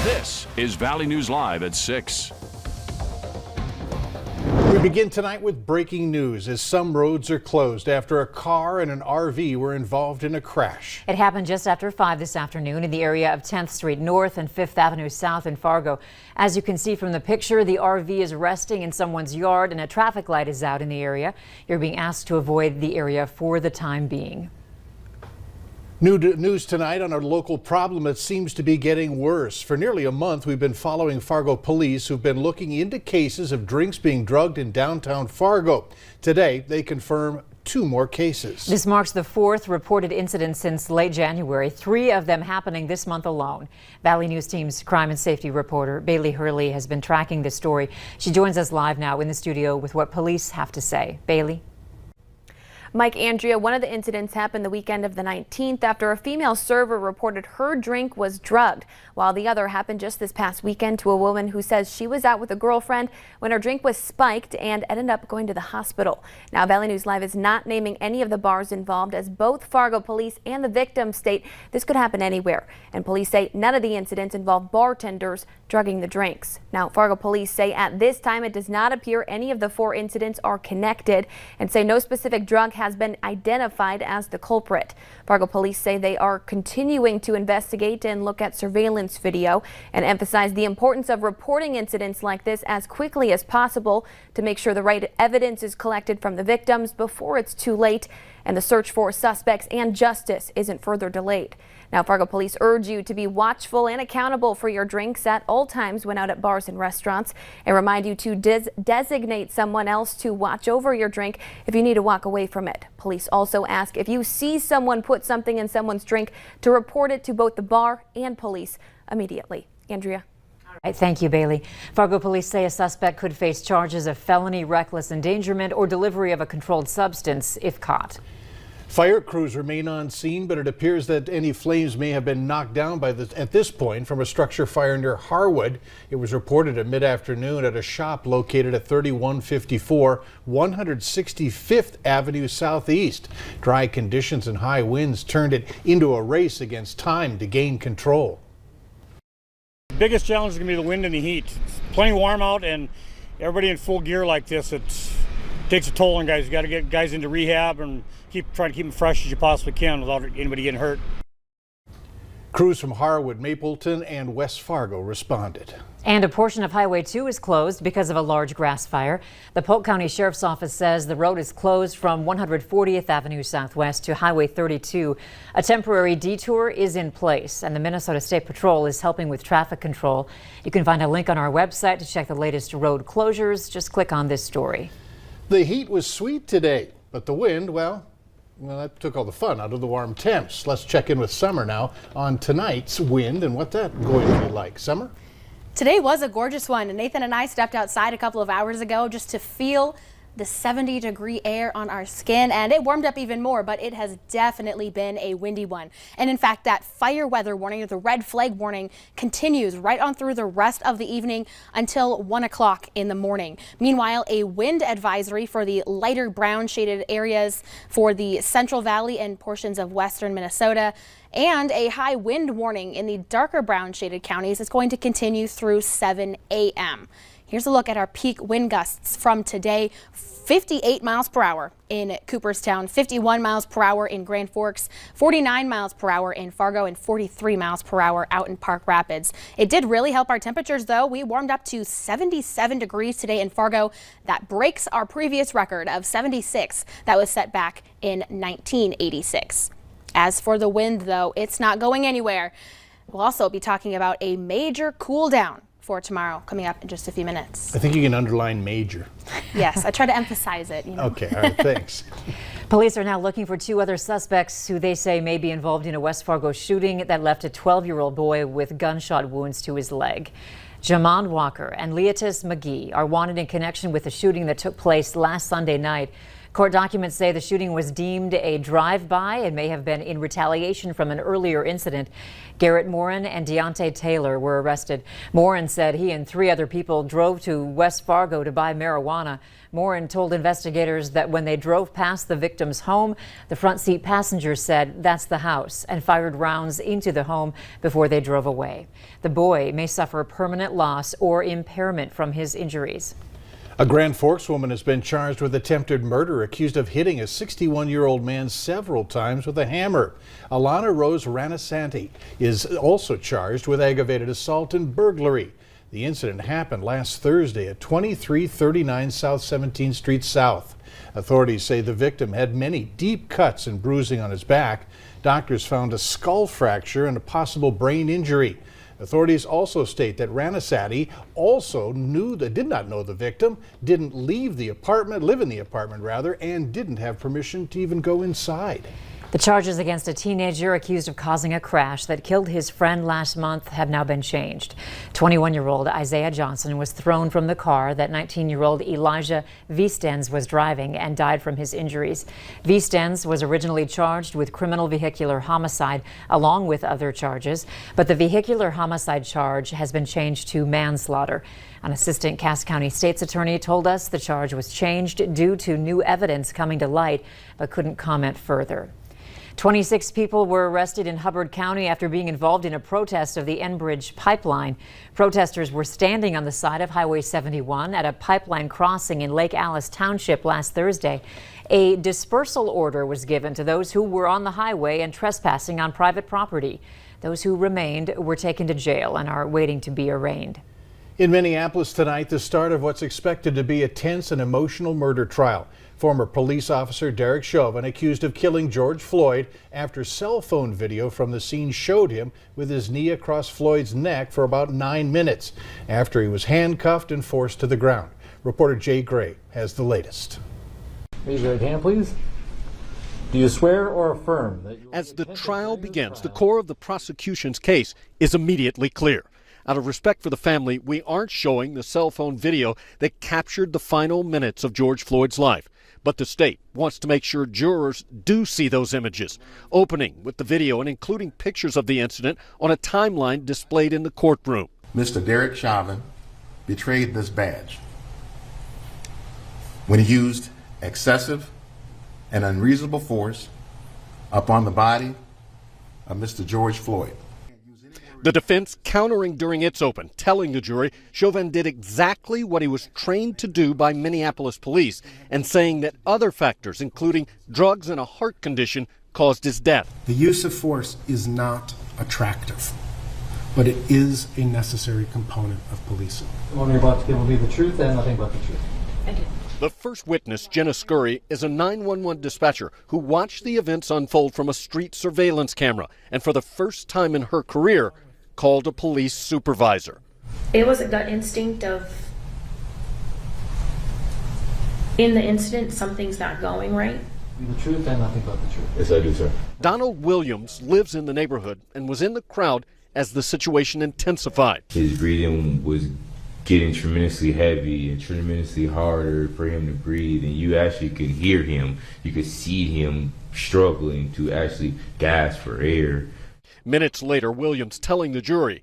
This is Valley News Live at 6. We begin tonight with breaking news as some roads are closed after a car and an RV were involved in a crash. It happened just after 5 this afternoon in the area of 10th Street North and 5th Avenue South in Fargo. As you can see from the picture, the RV is resting in someone's yard and a traffic light is out in the area. You're being asked to avoid the area for the time being. New news tonight on a local problem that seems to be getting worse. For nearly a month, we've been following Fargo police who've been looking into cases of drinks being drugged in downtown Fargo. Today, they confirm 2 more cases. This marks the 4th reported incident since late January, 3 of them happening this month alone. Valley News Team's crime and safety reporter Bailey Hurley has been tracking this story. She joins us live now in the studio with what police have to say. Bailey. Mike, Andrea, one of the incidents happened the weekend of the 19th after a female server reported her drink was drugged, while the other happened just this past weekend to a woman who says she was out with a girlfriend when her drink was spiked and ended up going to the hospital. Now, Valley News Live is not naming any of the bars involved, as both Fargo police and the victim state this could happen anywhere. And police say none of the incidents involved bartenders drugging the drinks. Now, Fargo police say at this time it does not appear any of the 4 incidents are connected and say no specific drug has been identified as the culprit. Fargo police say they are continuing to investigate and look at surveillance video and emphasize the importance of reporting incidents like this as quickly as possible to make sure the right evidence is collected from the victims before it's too late and the search for suspects and justice isn't further delayed. Now, Fargo police urge you to be watchful and accountable for your drinks at all times when out at bars and restaurants, and remind you to designate someone else to watch over your drink if you need to walk away from it. Police also ask if you see someone put something in someone's drink to report it to both the bar and police immediately. Andrea. All right, thank you, Bailey. Fargo police say a suspect could face charges of felony reckless endangerment or delivery of a controlled substance if caught. Fire crews remain on scene, but it appears that any flames may have been knocked down at this point from a structure fire near Harwood. It was reported at mid-afternoon at a shop located at 3154 165th Avenue Southeast. Dry conditions and high winds turned it into a race against time to gain control. The biggest challenge is going to be the wind and the heat. It's plenty warm out, and everybody in full gear like this, it takes a toll on guys. You got to get guys into rehab and try to keep them fresh as you possibly can without anybody getting hurt. Crews from Harwood, Mapleton, and West Fargo responded. And a portion of Highway 2 is closed because of a large grass fire. The Polk County Sheriff's Office says the road is closed from 140th Avenue Southwest to Highway 32. A temporary detour is in place, and the Minnesota State Patrol is helping with traffic control. You can find a link on our website to check the latest road closures. Just click on this story. The heat was sweet today, but the wind, well, that took all the fun out of the warm temps. Let's check in with Summer now on tonight's wind and what that's going to be like. Summer? Today was a gorgeous one. Nathan and I stepped outside a couple of hours ago just to feel the 70-degree air on our skin, and it warmed up even more, but it has definitely been a windy one. And in fact, that fire weather warning, or the red flag warning, continues right on through the rest of the evening until 1 o'clock in the morning. Meanwhile, a wind advisory for the lighter brown shaded areas for the Central Valley and portions of western Minnesota, and a high wind warning in the darker brown shaded counties is going to continue through 7 a.m. Here's a look at our peak wind gusts from today. 58 miles per hour in Cooperstown, 51 miles per hour in Grand Forks, 49 miles per hour in Fargo, and 43 miles per hour out in Park Rapids. It did really help our temperatures, though. We warmed up to 77 degrees today in Fargo. That breaks our previous record of 76 that was set back in 1986. As for the wind, though, it's not going anywhere. We'll also be talking about a major cool down for tomorrow coming up in just a few minutes. I think you can underline major. Yes, I try to emphasize it. Okay, all right, thanks. Police are now looking for 2 other suspects who they say may be involved in a West Fargo shooting that left a 12-year-old boy with gunshot wounds to his leg. Jamond Walker and Leatus McGee are wanted in connection with the shooting that took place last Sunday night. Court documents say the shooting was deemed a drive-by and may have been in retaliation from an earlier incident. Garrett Morin and Deontay Taylor were arrested. Morin said he and 3 other people drove to West Fargo to buy marijuana. Morin told investigators that when they drove past the victim's home, the front seat passenger said, "That's the house," and fired rounds into the home before they drove away. The boy may suffer permanent loss or impairment from his injuries. A Grand Forks woman has been charged with attempted murder, accused of hitting a 61-year-old man several times with a hammer. Alana Rose Ranasanti is also charged with aggravated assault and burglary. The incident happened last Thursday at 2339 South 17th Street South. Authorities say the victim had many deep cuts and bruising on his back. Doctors found a skull fracture and a possible brain injury. Authorities also state that Ranasanti did not know the victim, didn't live in the apartment, and didn't have permission to even go inside. The charges against a teenager accused of causing a crash that killed his friend last month have now been changed. 21-year-old Isaiah Johnson was thrown from the car that 19-year-old Elijah Vistens was driving and died from his injuries. Vistens was originally charged with criminal vehicular homicide along with other charges, but the vehicular homicide charge has been changed to manslaughter. An assistant Cass County State's attorney told us the charge was changed due to new evidence coming to light, but couldn't comment further. 26 people were arrested in Hubbard County after being involved in a protest of the Enbridge pipeline. Protesters were standing on the side of Highway 71 at a pipeline crossing in Lake Alice Township last Thursday. A dispersal order was given to those who were on the highway and trespassing on private property. Those who remained were taken to jail and are waiting to be arraigned. In Minneapolis tonight, the start of what's expected to be a tense and emotional murder trial. Former police officer Derek Chauvin accused of killing George Floyd after cell phone video from the scene showed him with his knee across Floyd's neck for about 9 minutes after he was handcuffed and forced to the ground. Reporter Jay Gray has the latest. Raise your right hand, please. Do you swear or affirm that as the trial begins, the core of the prosecution's case is immediately clear. Out of respect for the family, we aren't showing the cell phone video that captured the final minutes of George Floyd's life. But the state wants to make sure jurors do see those images, opening with the video and including pictures of the incident on a timeline displayed in the courtroom. Mr. Derek Chauvin betrayed this badge when he used excessive and unreasonable force upon the body of Mr. George Floyd. The defense countering during its open, telling the jury Chauvin did exactly what he was trained to do by Minneapolis police, and saying that other factors, including drugs and a heart condition, caused his death. The use of force is not attractive, but it is a necessary component of policing. the one you're about to give will be the truth and nothing but the truth? Thank you. The first witness, Jenna Scurry, is a 911 dispatcher who watched the events unfold from a street surveillance camera, and for the first time in her career, called a police supervisor. It was a gut instinct of, in the incident, something's not going right. The truth and nothing but the truth. Yes, I do, sir. Donald Williams lives in the neighborhood and was in the crowd as the situation intensified. His breathing was getting tremendously heavy and tremendously harder for him to breathe, and you actually could hear him. You could see him struggling to actually gasp for air. Minutes later, Williams telling the jury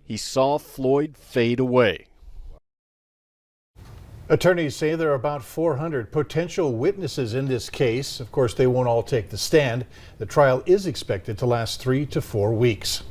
he saw Floyd fade away. Attorneys say there are about 400 potential witnesses in this case. Of course, they won't all take the stand. The trial is expected to last 3 to 4 weeks.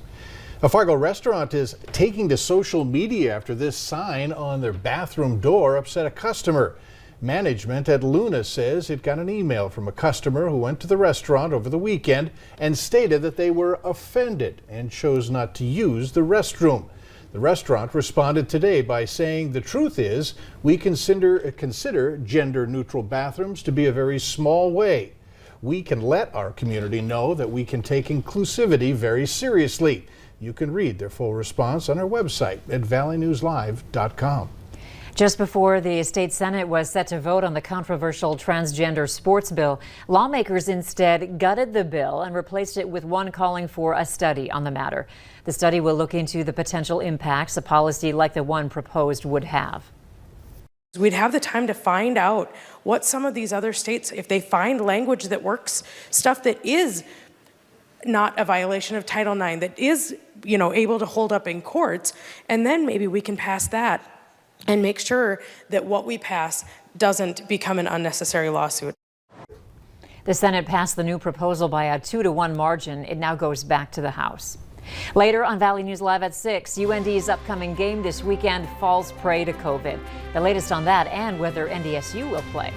A Fargo restaurant is taking to social media after this sign on their bathroom door upset a customer. Management at Luna says it got an email from a customer who went to the restaurant over the weekend and stated that they were offended and chose not to use the restroom. The restaurant responded today by saying the truth is we consider gender-neutral bathrooms to be a very small way. We can let our community know that we can take inclusivity very seriously. You can read their full response on our website at valleynewslive.com. Just before the state Senate was set to vote on the controversial transgender sports bill, lawmakers instead gutted the bill and replaced it with one calling for a study on the matter. The study will look into the potential impacts a policy like the one proposed would have. We'd have the time to find out what some of these other states, if they find language that works, stuff that is not a violation of Title IX, that is, able to hold up in courts, and then maybe we can pass that and make sure that what we pass doesn't become an unnecessary lawsuit. The Senate passed the new proposal by a 2-to-1 margin. It now goes back to the House. Later on Valley News Live at 6, UND's upcoming game this weekend falls prey to COVID. The latest on that and whether NDSU will play.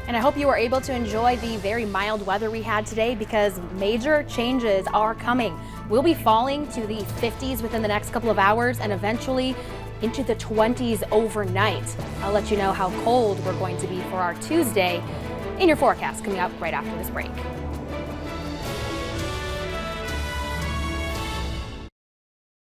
And I hope you were able to enjoy the very mild weather we had today, because major changes are coming. We'll be falling to the 50s within the next couple of hours and eventually into the 20s overnight. I'll let you know how cold we're going to be for our Tuesday in your forecast coming up right after this break.